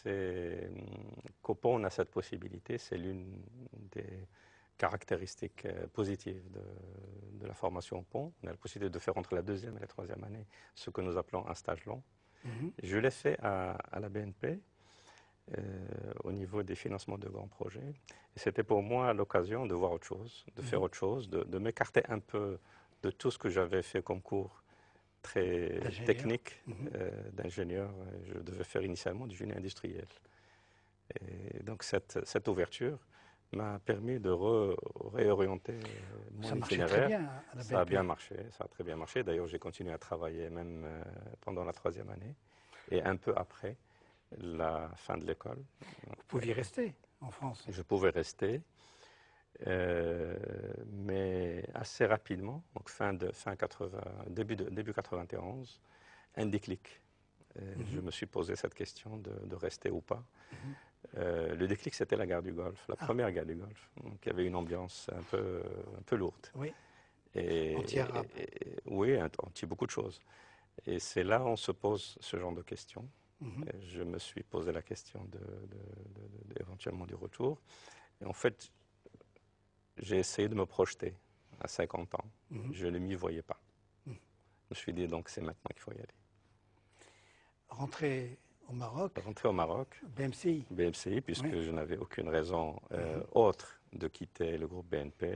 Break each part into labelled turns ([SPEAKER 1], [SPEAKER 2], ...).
[SPEAKER 1] qu'au pont, on a cette possibilité. C'est l'une des caractéristiques positives de la formation au pont. On a la possibilité de faire entre la deuxième et la troisième année ce que nous appelons un stage long. Je l'ai fait à la BNP au niveau des financements de grands projets. Et c'était pour moi l'occasion de voir autre chose, de faire autre chose, de m'écarter un peu de tout ce que j'avais fait comme cours très technique d'ingénieur. Je devais faire initialement du génie industriel. Et donc cette ouverture m'a permis de réorienter mon itinéraire.
[SPEAKER 2] Très bien à la BNP.
[SPEAKER 1] Ça a bien marché, ça a très bien marché. D'ailleurs, j'ai continué à travailler même pendant la troisième année et un peu après la fin de l'école.
[SPEAKER 2] Vous pouviez rester en France?
[SPEAKER 1] Je pouvais rester, mais assez rapidement, donc début 91, un déclic. Je me suis posé cette question de rester ou pas. Le déclic, c'était la gare du Golfe, la première gare du Golfe. Donc, il y avait une ambiance un peu lourde.
[SPEAKER 2] Oui. Anti-arabe.
[SPEAKER 1] Oui, anti beaucoup de choses. Et c'est là où on se pose ce genre de questions. Je me suis posé la question éventuellement du retour. Et en fait, j'ai essayé de me projeter à 50 ans. Je ne m'y voyais pas. Je me suis dit, donc, c'est maintenant qu'il faut y aller.
[SPEAKER 2] Rentrer au Maroc.
[SPEAKER 1] Rentrer au Maroc.
[SPEAKER 2] BMCI.
[SPEAKER 1] BMCI, puisque je n'avais aucune raison autre de quitter le groupe BNP.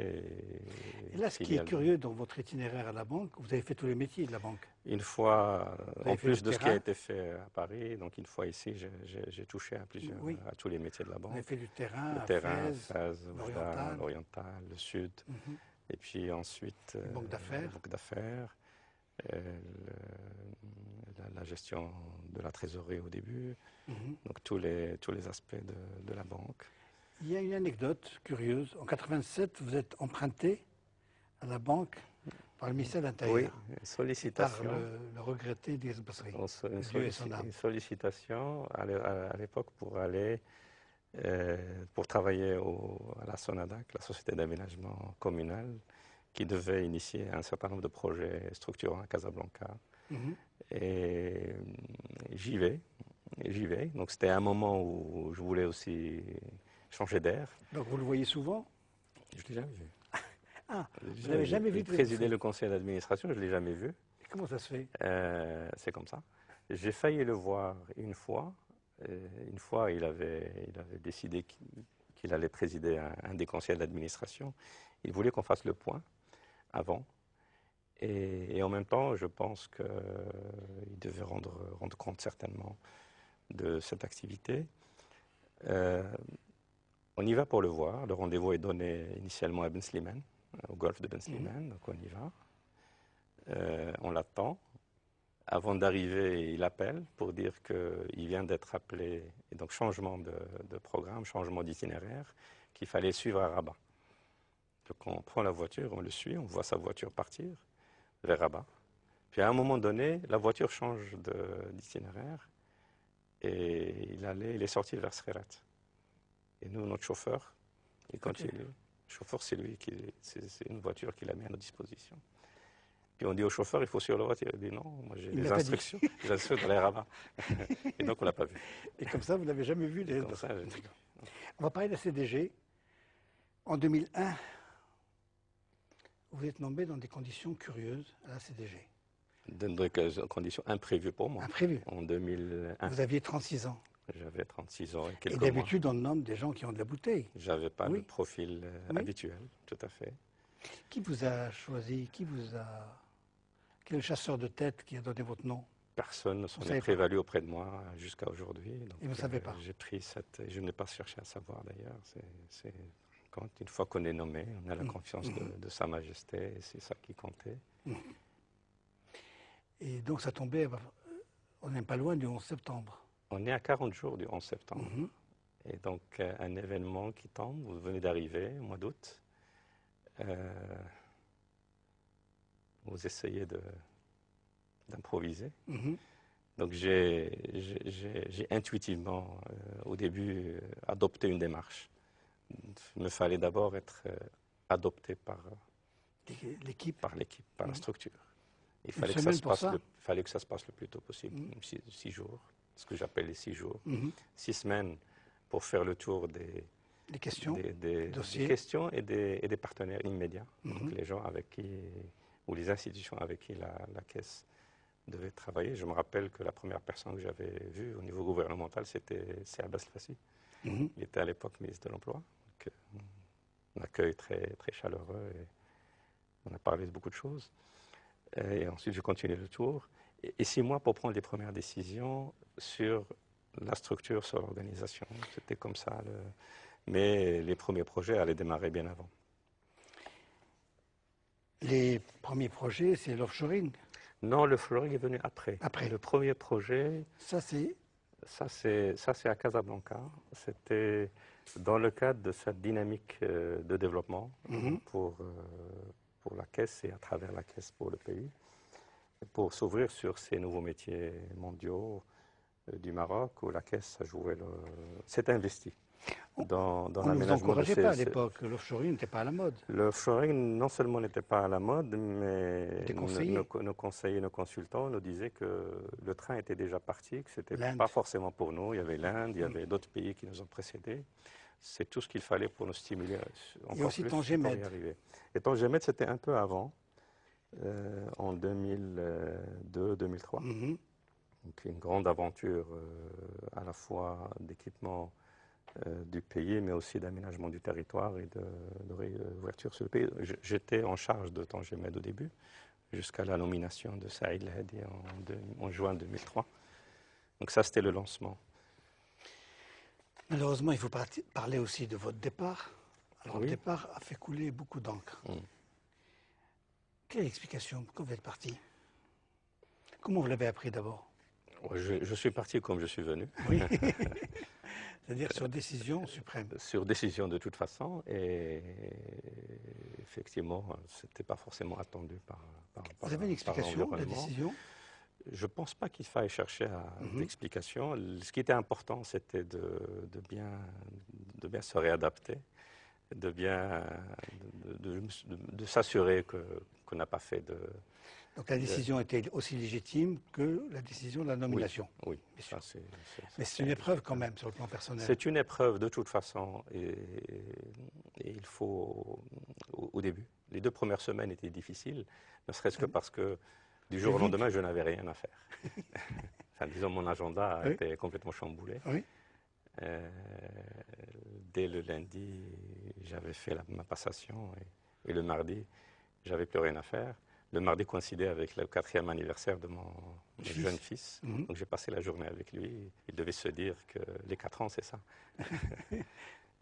[SPEAKER 2] Et là, ce qui est curieux dans votre itinéraire à la banque, vous avez fait tous les métiers de la banque.
[SPEAKER 1] Une fois, en plus de ce qui a été fait à Paris, donc une fois ici, j'ai touché à tous les métiers de la banque.
[SPEAKER 2] Vous avez fait du terrain,
[SPEAKER 1] le terrain, Fès, l'Oriental, le Sud. Et puis ensuite,
[SPEAKER 2] banque
[SPEAKER 1] d'affaires. La gestion de la trésorerie au début, donc tous les aspects de la banque.
[SPEAKER 2] Il y a une anecdote curieuse. En 87, vous êtes emprunté à la banque par le ministère de l'Intérieur.
[SPEAKER 1] Oui, sollicitation.
[SPEAKER 2] Par le regretté Driss Basri.
[SPEAKER 1] Une sollicitation à l'époque pour aller pour travailler à la SONADAC, la Société d'aménagement communal, qui devait initier un certain nombre de projets structurants à Casablanca. Et j'y vais. Donc c'était un moment où je voulais aussi changer d'air.
[SPEAKER 2] Donc vous le voyez souvent?
[SPEAKER 1] Je ne l'ai jamais vu.
[SPEAKER 2] Ah, vous n'avez jamais vu
[SPEAKER 1] présider le conseil d'administration, je ne l'ai jamais vu.
[SPEAKER 2] Et comment ça se fait?
[SPEAKER 1] C'est comme ça. J'ai failli le voir une fois. Une fois, il avait décidé qu'il allait présider un des conseils d'administration. Il voulait qu'on fasse le point avant. Et en même temps, je pense qu'il devait rendre compte certainement de cette activité. On y va pour le voir. Le rendez-vous est donné initialement à Ben Slimane, au golfe de Ben Slimane, donc on y va. On l'attend. Avant d'arriver, il appelle pour dire qu'il vient d'être appelé, et donc changement de programme, changement d'itinéraire, qu'il fallait suivre à Rabat. Donc on prend la voiture, on le suit, on voit sa voiture partir vers Rabat. Puis à un moment donné, la voiture change d'itinéraire et il est sorti vers Srerat. Et nous, notre chauffeur, il continue. Le chauffeur, c'est c'est une voiture qu'il a mis à notre disposition. Puis on dit au chauffeur, il faut suivre la voiture. Il dit non, moi j'ai des instructions. J'ai instructions d'aller à Rabat. Et donc on ne l'a pas vu.
[SPEAKER 2] Et comme ça, vous n'avez jamais vu les...
[SPEAKER 1] Comme ça,
[SPEAKER 2] On va parler de la CDG. En 2001, vous êtes nommé dans des conditions curieuses à la CDG.
[SPEAKER 1] Dans des conditions imprévues pour moi.
[SPEAKER 2] Imprévues.
[SPEAKER 1] En 2001.
[SPEAKER 2] Vous aviez 36 ans.
[SPEAKER 1] J'avais 36 ans et quelques
[SPEAKER 2] mois. Et d'habitude, on nomme des gens qui ont de la bouteille.
[SPEAKER 1] J'avais pas le profil habituel, tout à fait.
[SPEAKER 2] Qui vous a choisi? Quel est le chasseur de tête qui a donné votre nom?
[SPEAKER 1] Personne ne s'en est prévalu auprès de moi jusqu'à aujourd'hui.
[SPEAKER 2] Et vous ne savez pas?
[SPEAKER 1] J'ai pris je n'ai pas cherché à savoir d'ailleurs. Une fois qu'on est nommé, on a la confiance de Sa Majesté et c'est ça qui comptait.
[SPEAKER 2] Et donc ça tombait, on n'est pas loin du 11 septembre.
[SPEAKER 1] On est à 40 jours du 11 septembre. Et donc un événement qui tombe, vous venez d'arriver au mois d'août. Vous essayez d'improviser. Donc j'ai intuitivement, au début, adopté une démarche. Il me fallait d'abord être adopté par
[SPEAKER 2] l'équipe,
[SPEAKER 1] par la structure. Il fallait que ça se passe le plus tôt possible, 6 jours. ce que j'appelle les 6 jours.
[SPEAKER 2] Mhm.
[SPEAKER 1] 6 semaines pour faire le tour des
[SPEAKER 2] questions,
[SPEAKER 1] des
[SPEAKER 2] dossiers.
[SPEAKER 1] questions et des partenaires immédiats,
[SPEAKER 2] Mhm.
[SPEAKER 1] donc les gens avec qui, ou les institutions avec qui la Caisse devait travailler. Je me rappelle que la première personne que j'avais vue au niveau gouvernemental, c'était Abbas Fassi.
[SPEAKER 2] Mhm.
[SPEAKER 1] Il était à l'époque ministre de l'Emploi. Donc, un accueil très, très chaleureux et on a parlé de beaucoup de choses. Et ensuite, j'ai continué le tour. Et 6 mois pour prendre les premières décisions sur la structure, sur l'organisation. C'était comme ça. Mais les premiers projets allaient démarrer bien avant.
[SPEAKER 2] Les premiers projets, c'est l'offshoring.
[SPEAKER 1] Non, le flooring est venu après.
[SPEAKER 2] Après.
[SPEAKER 1] Le premier projet,
[SPEAKER 2] Ça, c'est
[SPEAKER 1] ça c'est à Casablanca. C'était dans le cadre de cette dynamique de développement pour la Caisse et à travers la Caisse pour le pays, pour s'ouvrir sur ces nouveaux métiers mondiaux du Maroc où la Caisse a joué s'est investie dans
[SPEAKER 2] on ne vous
[SPEAKER 1] l'aménagement de
[SPEAKER 2] encourageait pas à l'époque. L'offshoring n'était pas à la mode.
[SPEAKER 1] Le offshoring, non seulement n'était pas à la mode, mais
[SPEAKER 2] Des conseillers.
[SPEAKER 1] nos conseillers, nos consultants nous disaient que le train était déjà parti, que ce n'était
[SPEAKER 2] L'Inde.
[SPEAKER 1] pas forcément pour nous. Il y avait l'Inde, il y avait d'autres pays qui nous ont précédés. C'est tout ce qu'il fallait pour nous stimuler encore
[SPEAKER 2] aussi
[SPEAKER 1] plus
[SPEAKER 2] Tangemed.
[SPEAKER 1] pour y arriver. Et Tangemed, c'était un peu avant, en 2002-2003. Donc une grande aventure à la fois d'équipement du pays, mais aussi d'aménagement du territoire et de réouverture sur le pays. J'étais en charge de Tangemed au début, jusqu'à la nomination de Saïd Lahadi en juin 2003. Donc ça, c'était le lancement.
[SPEAKER 2] Malheureusement, il faut parler aussi de votre départ. Alors,
[SPEAKER 1] Oui.
[SPEAKER 2] le départ a fait couler beaucoup d'encre. Quelle est l'explication? Pourquoi vous êtes parti? Comment vous l'avez appris d'abord?
[SPEAKER 1] Je suis parti comme je suis venu.
[SPEAKER 2] Oui. C'est-à-dire sur décision suprême.
[SPEAKER 1] Sur décision de toute façon, et effectivement, ce n'était pas forcément attendu par
[SPEAKER 2] Vous avez une explication de la décision?
[SPEAKER 1] Je ne pense pas qu'il faille chercher d'explication. Ce qui était important, c'était de bien se réadapter, de s'assurer qu'on n'a pas fait de...
[SPEAKER 2] Donc la décision était aussi légitime que la décision de la nomination.
[SPEAKER 1] Oui,
[SPEAKER 2] bien sûr.
[SPEAKER 1] Ça,
[SPEAKER 2] mais c'est une épreuve quand même sur le plan personnel.
[SPEAKER 1] C'est une épreuve de toute façon, et il faut, au début, les 2 premières semaines étaient difficiles, ne serait-ce que parce que du jour au lendemain, je n'avais rien à faire. Enfin, disons, mon agenda était complètement chamboulé.
[SPEAKER 2] Oui.
[SPEAKER 1] Dès le lundi, j'avais fait ma passation, et le mardi, j'avais plus rien à faire. Le mardi coïncidait avec le 4e anniversaire de mon jeune fils. Donc j'ai passé la journée avec lui. Il devait se dire que les 4 ans, c'est ça.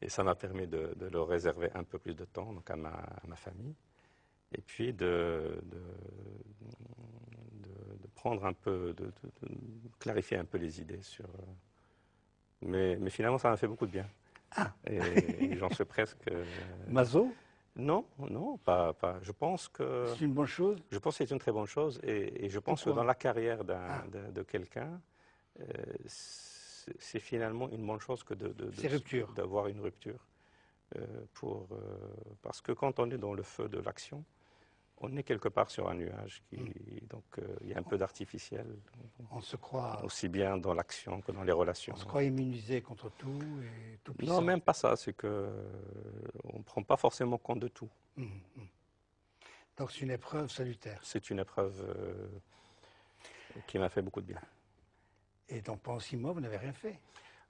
[SPEAKER 1] Et ça m'a permis de leur réserver un peu plus de temps donc à ma famille. Et puis de prendre un peu, de clarifier un peu les idées sur... Mais finalement, ça m'a fait beaucoup de bien.
[SPEAKER 2] Ah.
[SPEAKER 1] Et j'en suis presque...
[SPEAKER 2] Mazo?
[SPEAKER 1] Non, pas. Je pense que...
[SPEAKER 2] C'est une bonne chose?
[SPEAKER 1] Je pense que c'est une très bonne chose. Et je pense que dans la carrière de quelqu'un, c'est finalement une bonne chose que d'avoir une rupture. Parce que quand on est dans le feu de l'action, on est quelque part sur un nuage. Donc il y a un peu d'artificiel.
[SPEAKER 2] On se croit...
[SPEAKER 1] Aussi bien dans l'action que dans les relations.
[SPEAKER 2] On se croit immunisé contre tout et tout puissant.
[SPEAKER 1] Non, même pas ça. C'est qu'on ne prend pas forcément compte de tout.
[SPEAKER 2] Donc c'est une épreuve salutaire.
[SPEAKER 1] C'est une épreuve qui m'a fait beaucoup de bien.
[SPEAKER 2] Et donc pendant 6 mois, vous n'avez rien fait?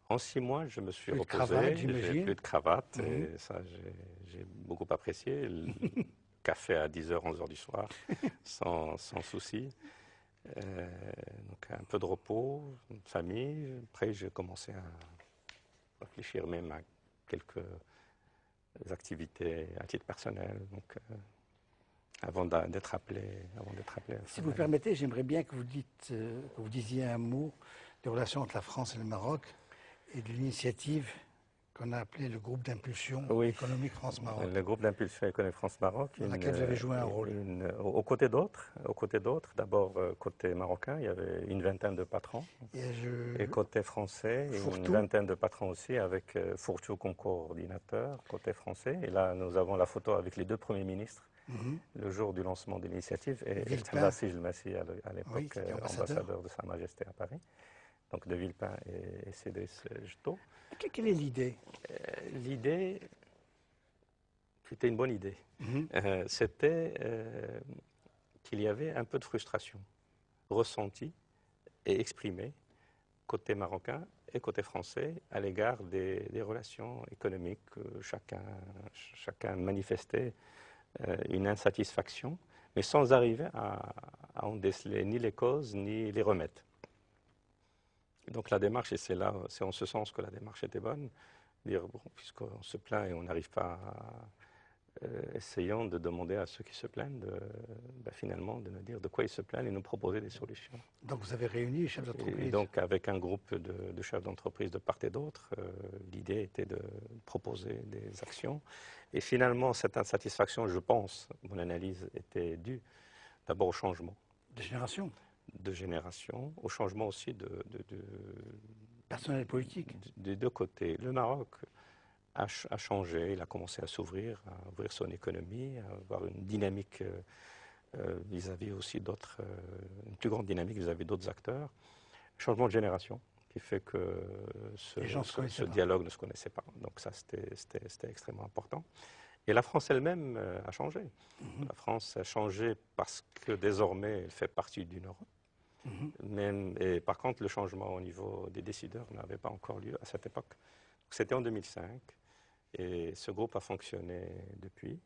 [SPEAKER 1] En 6 mois, je me suis reposé.
[SPEAKER 2] J'ai
[SPEAKER 1] plus de cravate. Et ça, j'ai beaucoup apprécié. Le café à 10h, 11h du soir, sans souci. Donc un peu de repos, une famille. Après, j'ai commencé à réfléchir même à quelques activités à titre personnel. Donc, avant d'être appelé.
[SPEAKER 2] Si vous permettez, j'aimerais bien que vous disiez un mot des relations entre la France et le Maroc et de l'initiative qu'on a appelée le groupe d'impulsion économique France-Maroc.
[SPEAKER 1] Le groupe d'impulsion économique France-Maroc.
[SPEAKER 2] Dans laquelle vous avez joué un rôle.
[SPEAKER 1] Aux côtés d'autres. D'abord, côté marocain, il y avait une vingtaine de patrons. Et côté français, une vingtaine de patrons aussi, avec Fourtou comme coordinateur, côté français. Et là, nous avons la photo avec les 2 premiers ministres. Le jour du lancement de l'initiative, et Bassi Jelmassi, à l'époque ambassadeur de Sa Majesté à Paris. donc de Villepin et Cédric Jetot.
[SPEAKER 2] Quelle est l'idée?
[SPEAKER 1] L'idée, c'était une bonne idée. C'était qu'il y avait un peu de frustration ressentie et exprimée côté marocain et côté français à l'égard des relations économiques. Chacun manifestait une insatisfaction, mais sans arriver à en déceler ni les causes ni les remèdes. Donc la démarche, et c'est en ce sens que la démarche était bonne, dire, bon, puisqu'on se plaint et on n'arrive pas essayons de demander à ceux qui se plaignent finalement de nous dire de quoi ils se plaignent et nous proposer des solutions.
[SPEAKER 2] Donc vous avez réuni les chefs d'entreprise.
[SPEAKER 1] Et donc avec un groupe de chefs d'entreprise de part et d'autre, l'idée était de proposer des actions. Et finalement, cette insatisfaction, je pense, mon analyse était due d'abord au changement.
[SPEAKER 2] De génération.
[SPEAKER 1] De génération, au changement aussi de
[SPEAKER 2] personnel politique.
[SPEAKER 1] Des deux côtés. Le Maroc a changé, il a commencé à s'ouvrir, à ouvrir son économie, à avoir une dynamique vis-à-vis aussi d'autres, une plus grande dynamique vis-à-vis d'autres acteurs. Changement de génération qui fait que ce dialogue ne se connaissait pas. Donc ça, c'était extrêmement important. Et la France elle-même a changé. La France a changé parce que désormais, elle fait partie d'une Europe. Et par contre, le changement au niveau des décideurs n'avait pas encore lieu à cette époque. C'était en 2005. Et ce groupe a fonctionné depuis.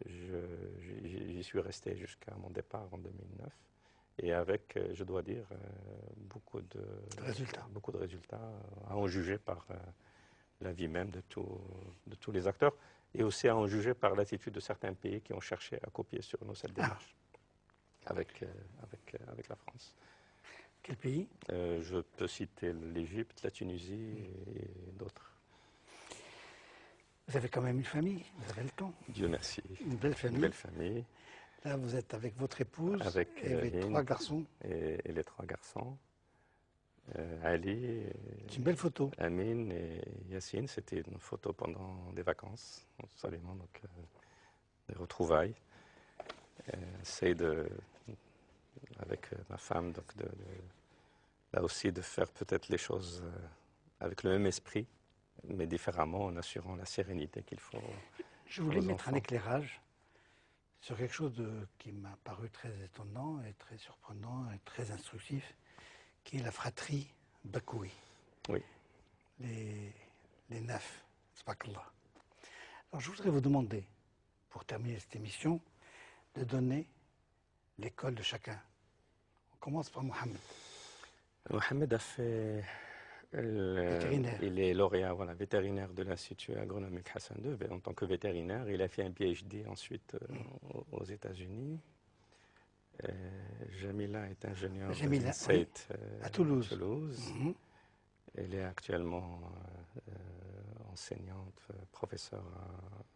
[SPEAKER 1] J'y suis resté jusqu'à mon départ en 2009. Et avec, je dois dire, beaucoup de résultats à en juger par l'avis même de tous les acteurs et aussi à en juger par l'attitude de certains pays qui ont cherché à copier sur nous cette démarche avec la France.
[SPEAKER 2] Quel pays?
[SPEAKER 1] Je peux citer l'Égypte, la Tunisie et d'autres.
[SPEAKER 2] Vous avez quand même une famille, vous avez le temps.
[SPEAKER 1] Dieu merci.
[SPEAKER 2] Une belle famille.
[SPEAKER 1] Une belle famille.
[SPEAKER 2] Là, vous êtes avec votre épouse
[SPEAKER 1] et
[SPEAKER 2] les 3 garçons.
[SPEAKER 1] Et les 3 garçons. Ali.
[SPEAKER 2] C'est une belle photo.
[SPEAKER 1] Amine et Yassine. C'était une photo pendant des vacances, absolument, donc des retrouvailles. J'essaie avec ma femme, donc là aussi de faire peut-être les choses avec le même esprit, mais différemment, en assurant la sérénité qu'il faut.
[SPEAKER 2] Je voulais mettre un éclairage sur quelque chose qui m'a paru très étonnant et très surprenant et très instructif, qui est la fratrie Bakoui.
[SPEAKER 1] Oui.
[SPEAKER 2] Les 9, Sbakallah. Alors je voudrais vous demander, pour terminer cette émission, de donner l'école de chacun. On commence par Mohamed.
[SPEAKER 1] Mohamed a fait... il est lauréat vétérinaire de l'Institut agronomique Hassan II. En tant que vétérinaire, il a fait un PhD ensuite aux États-Unis. Jamila est ingénieure
[SPEAKER 2] à Toulouse.
[SPEAKER 1] Elle est actuellement enseignante, professeure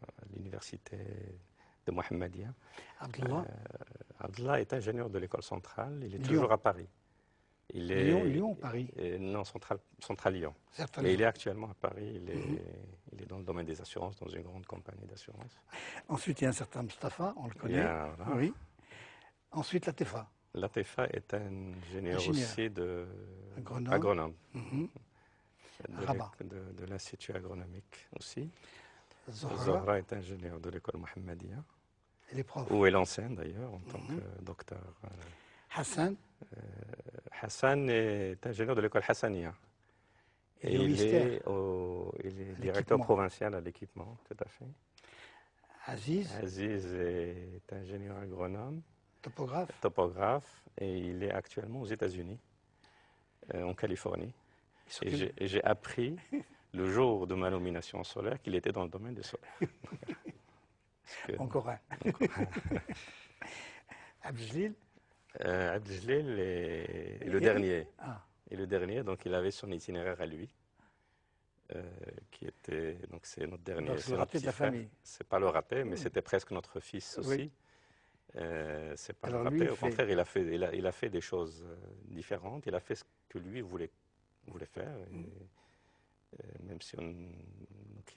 [SPEAKER 1] à l'université de Mohammedia. Abdallah est ingénieur de l'école centrale. Il est toujours à Paris.
[SPEAKER 2] Lyon ou Paris?
[SPEAKER 1] Non, central Lyon. Et il est actuellement à Paris. Il est dans le domaine des assurances, dans une grande compagnie d'assurance.
[SPEAKER 2] Ensuite, il y a un certain Mustafa, on le connaît. Oui. Ensuite, Latefa.
[SPEAKER 1] Latefa est ingénieur aussi à Grenoble. De l'Institut agronomique aussi. Zohra est ingénieur de l'école Mohammedia.
[SPEAKER 2] Elle est prof.
[SPEAKER 1] Où elle enseigne d'ailleurs en tant que docteur.
[SPEAKER 2] Hassan?
[SPEAKER 1] Hassan est ingénieur de l'école Hassania. Et il est directeur provincial à l'équipement, tout à fait. Aziz est ingénieur agronome. Topographe. Et il est actuellement aux États-Unis, en Californie. Et j'ai appris le jour de ma nomination solaire qu'il était dans le domaine des solaires.
[SPEAKER 2] Encore un. Abdeljelil?
[SPEAKER 1] Abdeljelil est le dernier. Et le dernier, donc il avait son itinéraire à lui, qui était, donc c'est notre dernier.
[SPEAKER 2] Donc c'est le raté de la famille.
[SPEAKER 1] C'est pas le raté, mais c'était presque notre fils aussi. C'est pas le raté. Au contraire, il a fait des choses différentes. Il a fait ce que lui voulait faire. Même si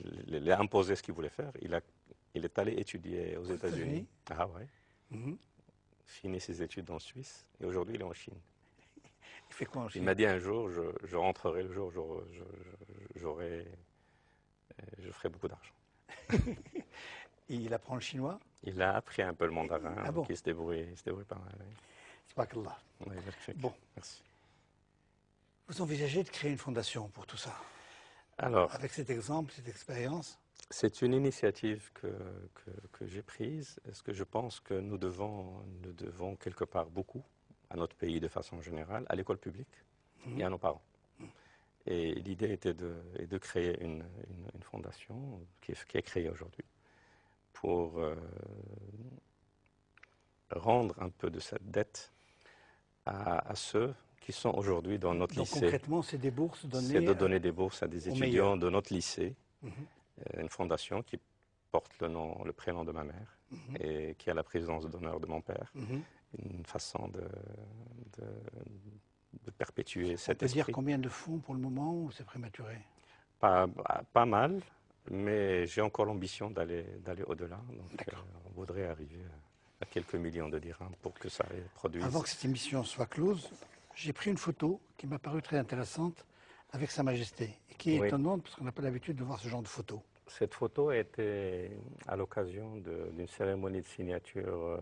[SPEAKER 1] il a imposé ce qu'il voulait faire, il est allé étudier aux États-Unis. Ah ouais. Fini ses études en Suisse et aujourd'hui il est en Chine.
[SPEAKER 2] Il fait quoi en Chine?
[SPEAKER 1] Il m'a dit un jour, je rentrerai le jour où je ferai beaucoup d'argent.
[SPEAKER 2] Il apprend le chinois?
[SPEAKER 1] Il a appris un peu le mandarin,
[SPEAKER 2] Ah
[SPEAKER 1] donc
[SPEAKER 2] bon?
[SPEAKER 1] il se débrouille pas mal. Oui.
[SPEAKER 2] Tabarakallah.
[SPEAKER 1] Oui, merci.
[SPEAKER 2] Bon.
[SPEAKER 1] Merci.
[SPEAKER 2] Vous envisagez de créer une fondation pour tout ça?
[SPEAKER 1] Alors,
[SPEAKER 2] avec cet exemple, cette expérience?
[SPEAKER 1] c'est une initiative que j'ai prise, parce que je pense que nous devons quelque part beaucoup à notre pays de façon générale, à l'école publique et à nos parents. Et l'idée était de créer une fondation qui est créée aujourd'hui pour rendre un peu de cette dette à ceux qui sont aujourd'hui dans notre
[SPEAKER 2] Donc
[SPEAKER 1] lycée.
[SPEAKER 2] concrètement, c'est des bourses données?
[SPEAKER 1] C'est de donner des bourses à des étudiants
[SPEAKER 2] meilleurs.
[SPEAKER 1] de notre lycée. Une fondation qui porte le prénom de ma mère et qui a la présidence d'honneur de mon père. Une façon de perpétuer cet esprit.
[SPEAKER 2] On peut dire combien de fonds pour le moment ou c'est prématuré?
[SPEAKER 1] Pas mal, mais j'ai encore l'ambition d'aller au-delà. Donc on voudrait arriver à quelques millions de dirhams pour que ça produise.
[SPEAKER 2] Avant que cette émission soit close, j'ai pris une photo qui m'a paru très intéressante avec Sa Majesté, et qui est étonnante parce qu'on n'a pas l'habitude de voir ce genre de photo.
[SPEAKER 1] Cette photo était à l'occasion d'une cérémonie de signature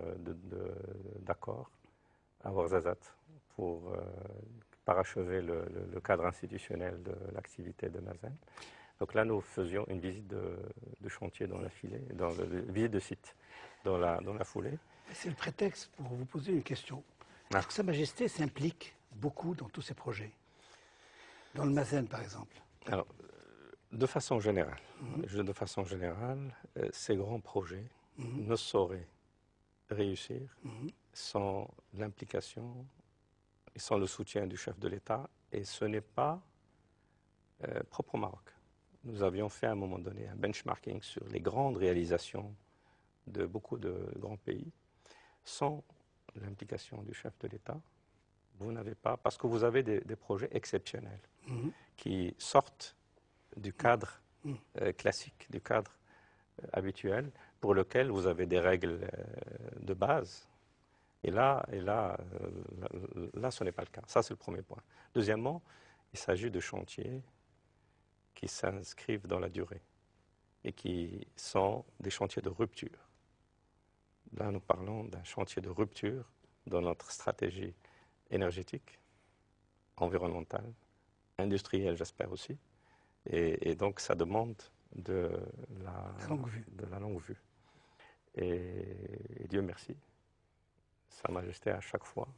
[SPEAKER 1] d'accord à Ouarzazate pour parachever le cadre institutionnel de l'activité de Mazen. Donc là, nous faisions une visite de chantier dans la visite de site dans la foulée.
[SPEAKER 2] C'est le prétexte pour vous poser une question. Est-ce que Sa Majesté s'implique beaucoup dans tous ces projets? Dans le Mazen, par exemple?
[SPEAKER 1] Alors, de façon générale, ces grands projets ne sauraient réussir sans l'implication et sans le soutien du chef de l'État. Et ce n'est pas propre au Maroc. Nous avions fait à un moment donné un benchmarking sur les grandes réalisations de beaucoup de grands pays. Sans l'implication du chef de l'État, vous n'avez pas, parce que vous avez des projets exceptionnels qui sortent du cadre classique, du cadre habituel, pour lequel vous avez des règles de base. Et là, ce n'est pas le cas. Ça, c'est le premier point. Deuxièmement, il s'agit de chantiers qui s'inscrivent dans la durée et qui sont des chantiers de rupture. Là, nous parlons d'un chantier de rupture dans notre stratégie énergétique, environnementale, industrielle, j'espère aussi. Et donc, ça demande de la longue vue. Et Dieu merci, Sa Majesté, à chaque fois,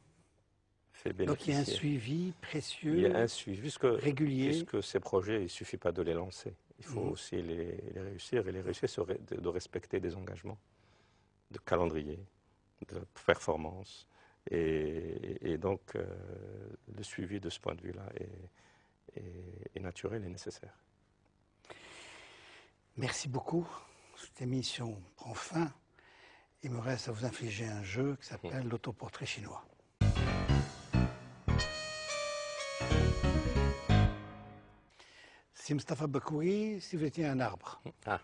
[SPEAKER 1] fait bénéficier.
[SPEAKER 2] Donc, il y a un suivi précieux,
[SPEAKER 1] il y a un suivi,
[SPEAKER 2] régulier.
[SPEAKER 1] Puisque ces projets, il ne suffit pas de les lancer. Il faut aussi les réussir. Et les réussir, c'est de respecter des engagements de calendrier, de performance. Et donc, le suivi de ce point de vue-là est naturel et nécessaire.
[SPEAKER 2] Merci beaucoup. Cette émission prend fin. Il me reste à vous infliger un jeu qui s'appelle l'autoportrait chinois. Si Mustapha Bakouri, si vous étiez un arbre.
[SPEAKER 1] Ah,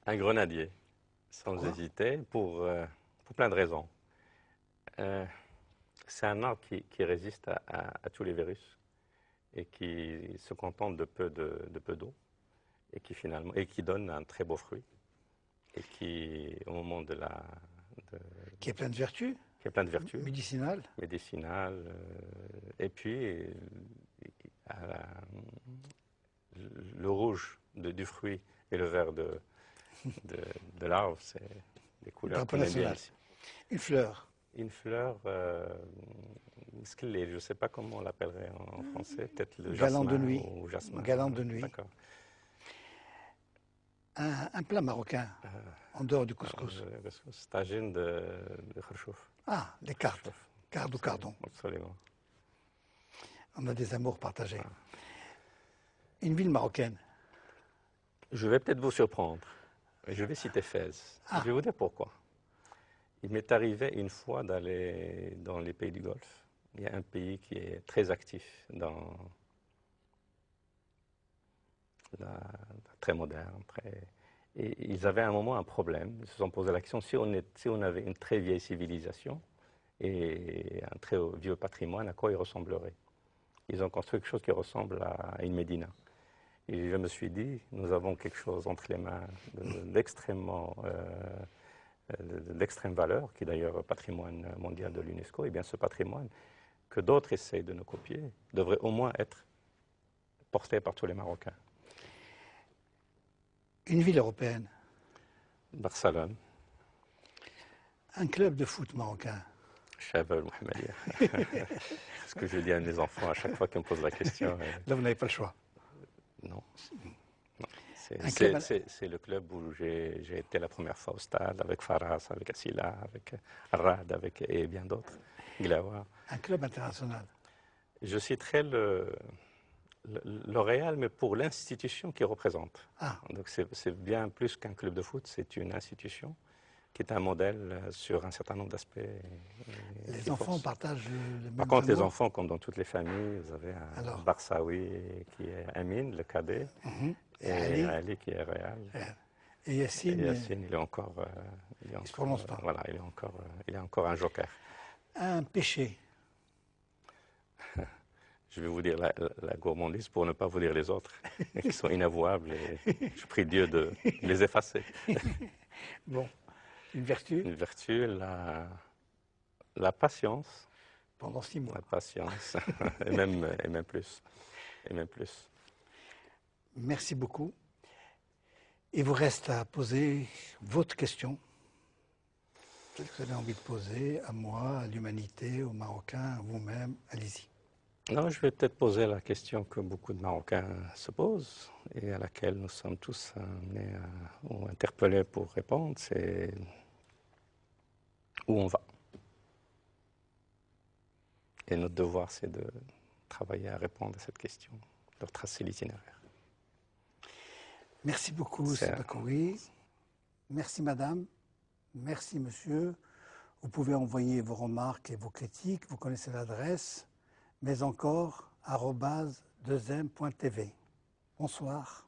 [SPEAKER 1] un grenadier, sans hésiter, pour plein de raisons. C'est un arbre qui résiste à tous les virus et qui se contente de peu d'eau et qui donne un très beau fruit et qui, au moment
[SPEAKER 2] qui est plein de vertus.
[SPEAKER 1] Qui est plein de vertus.
[SPEAKER 2] Médicinales.
[SPEAKER 1] Et puis, le rouge du fruit et le vert de l'arbre, c'est des couleurs qu'on aime bien ici.
[SPEAKER 2] Une fleur.
[SPEAKER 1] Une fleur, je ne sais pas comment on l'appellerait en français, peut-être le
[SPEAKER 2] galant
[SPEAKER 1] jasmin
[SPEAKER 2] de nuit.
[SPEAKER 1] ou jasmin.
[SPEAKER 2] Galant de nuit.
[SPEAKER 1] D'accord.
[SPEAKER 2] Un plat marocain, en dehors du couscous.
[SPEAKER 1] Tagine de kharchouf.
[SPEAKER 2] Ah, des cartes. Cardes ou cardon.
[SPEAKER 1] Absolument.
[SPEAKER 2] On a des amours partagés. Une ville marocaine.
[SPEAKER 1] Je vais peut-être vous surprendre. Je vais citer Fès. Je vais vous dire pourquoi. Il m'est arrivé une fois d'aller dans les pays du Golfe. Il y a un pays qui est très actif très moderne. Et ils avaient à un moment un problème. Ils se sont posé la question, si on avait une très vieille civilisation et un très vieux patrimoine, à quoi il ressemblerait? Ils ont construit quelque chose qui ressemble à une médina. Et je me suis dit, nous avons quelque chose entre les mains d'extrême valeur, qui est d'ailleurs patrimoine mondial de l'UNESCO. Et bien ce patrimoine, que d'autres essayent de nous copier, devrait au moins être porté par tous les Marocains.
[SPEAKER 2] Une ville européenne.
[SPEAKER 1] Barcelone.
[SPEAKER 2] Un club de foot marocain.
[SPEAKER 1] Chabel, Mohamedia. C'est ce que je dis à mes enfants à chaque fois qu'ils me posent la question.
[SPEAKER 2] Là, vous n'avez pas le choix.
[SPEAKER 1] Non. C'est le club où j'ai été la première fois au stade, avec Faras, avec Assila, avec Arad, et bien d'autres. Glawa.
[SPEAKER 2] Un club international.
[SPEAKER 1] Je citerai le Real, mais pour l'institution qu'il représente.
[SPEAKER 2] Ah.
[SPEAKER 1] Donc c'est bien plus qu'un club de foot, c'est une institution qui est un modèle sur un certain nombre d'aspects.
[SPEAKER 2] Les enfants partagent le même
[SPEAKER 1] Par contre,
[SPEAKER 2] amour.
[SPEAKER 1] les enfants, comme dans toutes les familles, vous avez un Barsaoui qui est Amin, le cadet, et Ali qui est Real.
[SPEAKER 2] Et Yassine,
[SPEAKER 1] il est encore... il ne
[SPEAKER 2] se prononce pas.
[SPEAKER 1] Voilà, il est encore un joker.
[SPEAKER 2] Un péché.
[SPEAKER 1] Je vais vous dire la gourmandise pour ne pas vous dire les autres, qui sont inavouables, et je prie Dieu de les effacer.
[SPEAKER 2] Bon, une vertu.
[SPEAKER 1] Une vertu, la patience.
[SPEAKER 2] Pendant 6 mois.
[SPEAKER 1] La patience, et même plus. Et même plus.
[SPEAKER 2] Merci beaucoup. Il vous reste à poser votre question. Celle que vous avez envie de poser à moi, à l'humanité, aux Marocains, à vous-même. Allez-y.
[SPEAKER 1] Non, je vais peut-être poser la question que beaucoup de Marocains se posent et à laquelle nous sommes tous amenés ou interpellés pour répondre, c'est où on va. Et notre devoir, c'est de travailler à répondre à cette question, de tracer l'itinéraire.
[SPEAKER 2] Merci beaucoup, Sebakouri. Merci, madame. Merci, monsieur. Vous pouvez envoyer vos remarques et vos critiques. Vous connaissez l'adresse. Mais encore, @2m.tv. Bonsoir.